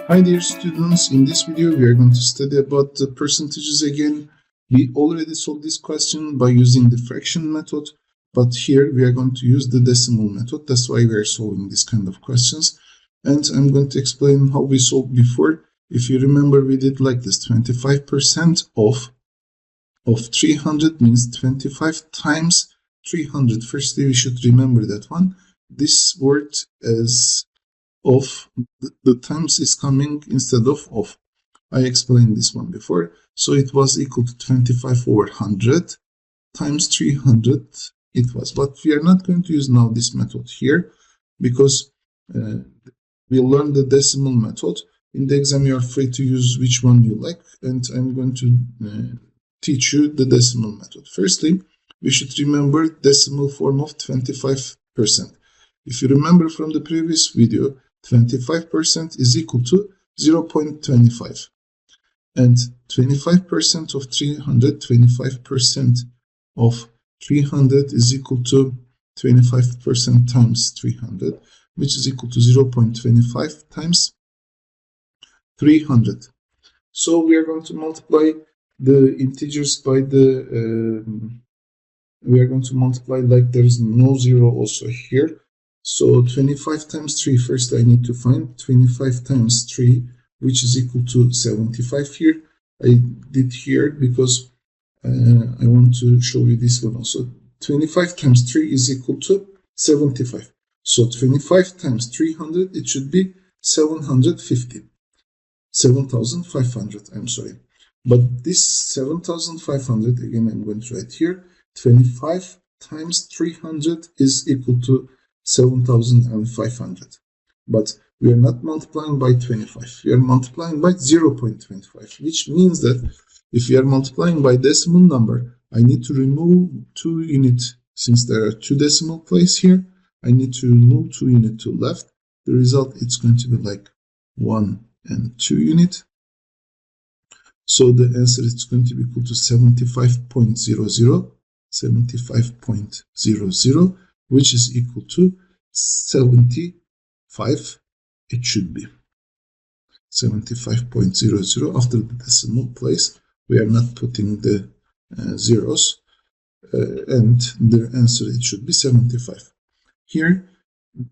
Hi dear students, in this video we are going to study about the percentages again. We already solved this question by using the fraction method, but here we are going to use the decimal method. That's why we are solving this kind of questions. And I'm going to explain how we solved before. If you remember, we did like this: 25% of 300 means 25 times 300. Firstly, we should remember that one. This word is of, the times is coming instead of. I explained this one before. So it was equal to 25 over 100 times 300 it was. But we are not going to use now this method here because we learned the decimal method. In the exam, you are free to use which one you like, and I'm going to teach you the decimal method. Firstly, we should remember decimal form of 25%. If you remember from the previous video, 25% is equal to 0.25. And 25% of 300, 25% of 300 is equal to 25% times 300, which is equal to 0.25 times 300. So we are going to multiply the integers by we are going to multiply like there is no zero also here. So 25 times 3, first I need to find 25 times 3, which is equal to 75 here. I did here because I want to show you this one also. 25 times 3 is equal to 75. So 25 times 300, it should be 750. 7,500, I'm sorry. But this 7,500, again, I'm going to write here, 25 times 300 is equal to 7,500. But we are not multiplying by 25. We are multiplying by 0.25, which means that if we are multiplying by decimal number, I need to remove 2 units. Since there are 2 decimal places here, I need to remove 2 units to left. The result, it's going to be like 1 and 2 units. So the answer is going to be equal to 75.00, 75.00, which is equal to 75, it should be 75.00. After the decimal place, we are not putting the zeros, and the answer, it should be 75. Here,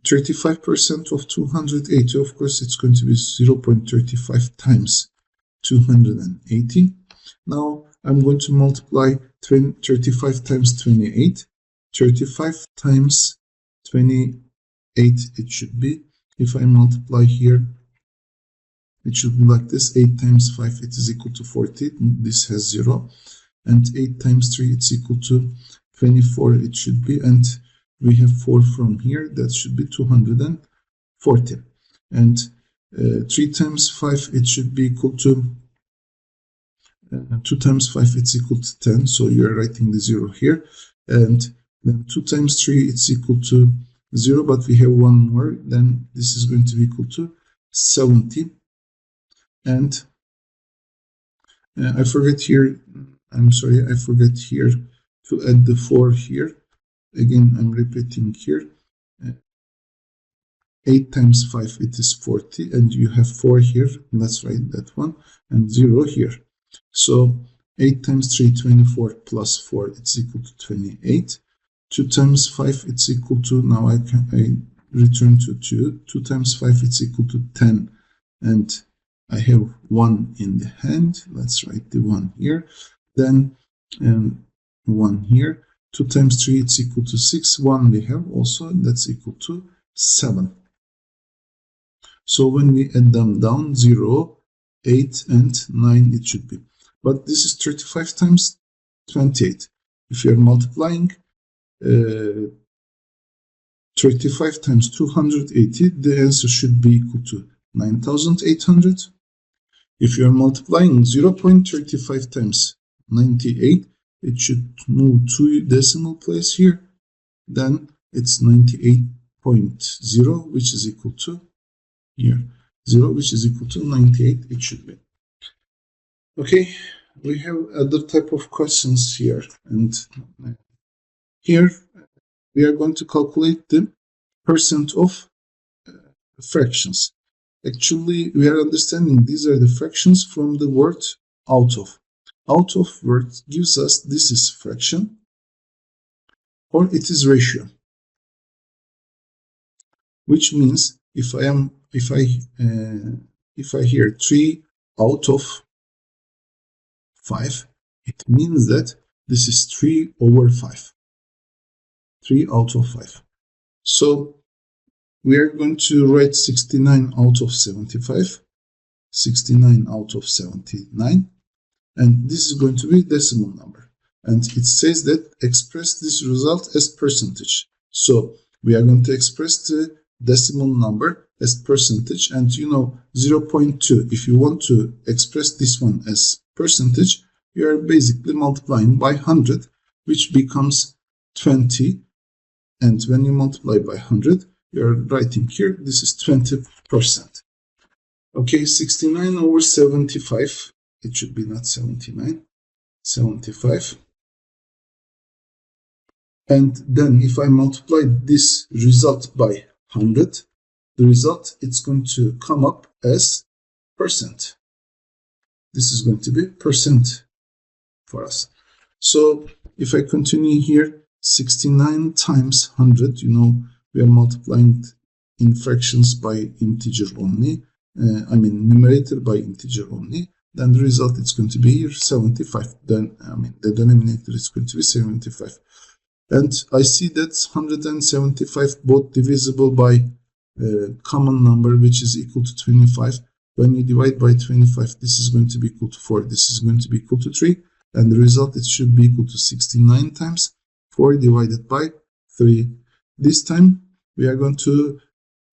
35% of 280, of course, it's going to be 0.35 times 280. Now, I'm going to multiply 35 times 28. 35 times 28, it should be. If I multiply here, it should be like this. 8 times 5, it is equal to 40. This has 0. And 8 times 3, it's equal to 24, it should be. And we have 4 from here. That should be 240. And 3 times 5, it should be equal to 2 times 5, it's equal to 10. So you are writing the 0 here. And then 2 times 3, it's equal to 0, but we have 1 more. Then this is going to be equal to 70. And I forget here, I'm sorry, I forget here to add the 4 here. Again, I'm repeating here. 8 times 5, it is 40, and you have 4 here. Let's write that one, and 0 here. So 8 times 3, 24, plus 4, it's equal to 28. 2 times 5, it's equal to, now I return to 2. 2 times 5, it's equal to 10. And I have 1 in the hand. Let's write the 1 here. Then 1 here. 2 times 3, it's equal to 6. 1 we have also, that's equal to 7. So when we add them down, 0, 8, and 9 it should be. But this is 35 times 28. If you are multiplying 35 times 280, the answer should be equal to 9,800. If you are multiplying 0.35 times 98, it should move 2 decimal place here. Then it's 98.0, which is equal to here 0, which is equal to 98, it should be. Okay, we have other type of questions here, and here we are going to calculate the percent of fractions. Actually, we are understanding these are the fractions from the word out of. Out of word gives us this is fraction or it is ratio, which means if I hear 3 out of 5, it means that this is 3 over 5. 3 out of 5. So we are going to write 69 out of 75. 69 out of 79. And this is going to be decimal number. And it says that express this result as percentage. So we are going to express the decimal number as percentage. And 0.2, if you want to express this one as percentage, you are basically multiplying by 100, which becomes 20. And when you multiply by 100, you are writing here, this is 20%. Okay, 69 over 75. It should be not 79, 75. And then if I multiply this result by 100, the result it's going to come up as percent. This is going to be percent for us. So if I continue here, 69 times 100, we are multiplying in fractions by integer only. Numerator by integer only. Then the result is going to be here 75. Then the denominator is going to be 75. And I see that 175 both divisible by common number, which is equal to 25. When you divide by 25, this is going to be equal to 4. This is going to be equal to 3. And the result, it should be equal to 69 times 4 divided by 3. This time, we are going to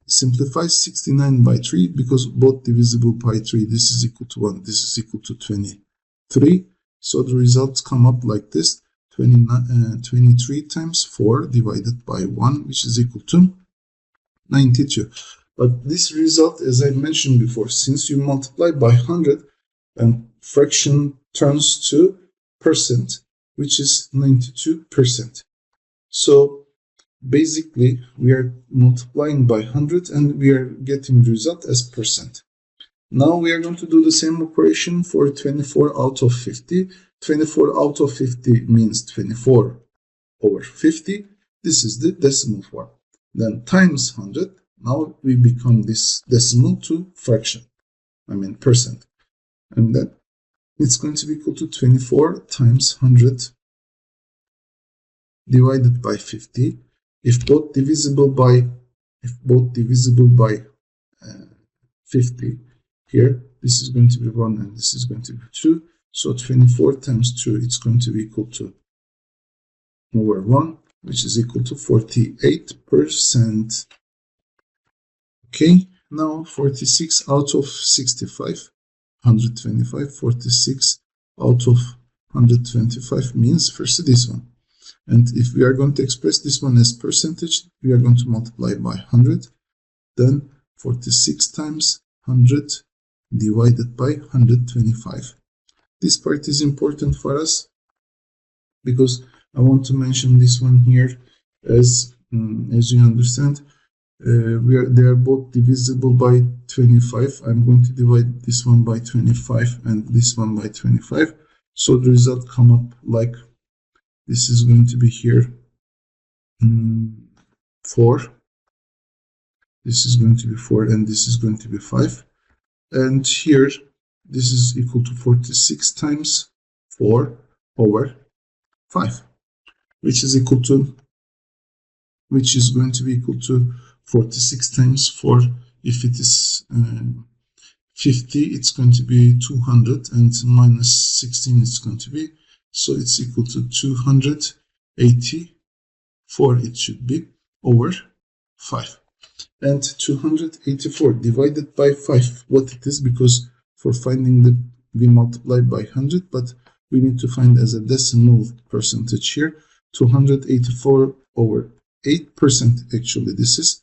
simplify 69 by 3 because both divisible by 3. This is equal to 1. This is equal to 23. So the results come up like this. 23 times 4 divided by 1, which is equal to 92. But this result, as I mentioned before, since you multiply by 100, and fraction turns to percent, which is 92%. So basically, we are multiplying by 100 and we are getting the result as percent. Now we are going to do the same operation for 24 out of 50. 24 out of 50 means 24 over 50. This is the decimal form. Then times 100. Now we become this decimal to fraction. Percent. And then it's going to be equal to 24 times 100 divided by 50. If both divisible by 50, here this is going to be 1 and this is going to be 2. So 24 times 2, it's going to be equal to over 1, which is equal to 48%. Okay, now 46 out of 65, 125, 46 out of 125 means first this one. And if we are going to express this one as percentage, we are going to multiply by 100. Then 46 times 100 divided by 125. This part is important for us because I want to mention this one here as you understand. They are both divisible by 25. I'm going to divide this one by 25 and this one by 25. So the result come up like this is going to be here 4. This is going to be 4 and this is going to be 5. And here this is equal to 46 times 4 over 5, which is going to be equal to 46 times 4. If it is 50, it's going to be 200, and minus 16 is going to be, so it's equal to 284, it should be, over 5. And 284 divided by 5, what it is, because for finding we multiply by 100, but we need to find as a decimal percentage here, 284 over 8% actually this is.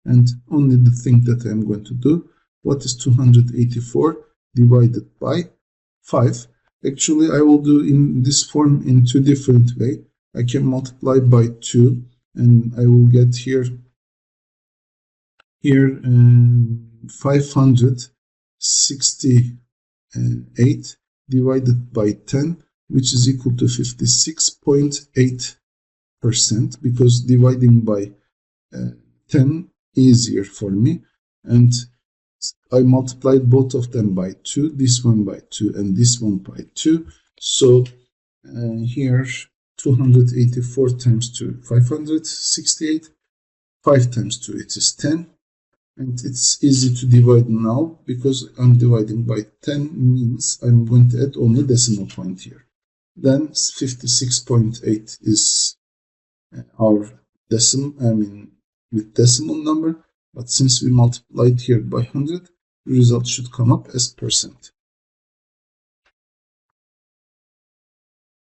And only the thing that I'm going to do, what is 284 divided by 5? Actually, I will do in this form in two different ways. I can multiply by 2 and I will get here 568 divided by 10, which is equal to 56.8%, because dividing by 10 easier for me, and I multiplied both of them by 2, this one by 2 and this one by 2. So here 284 times 2, 568, 5 times 2, it is 10. And it's easy to divide now, because I'm dividing by 10 means I'm going to add only decimal point here. Then 56.8 is our with decimal number, but since we multiplied here by 100, the result should come up as percent.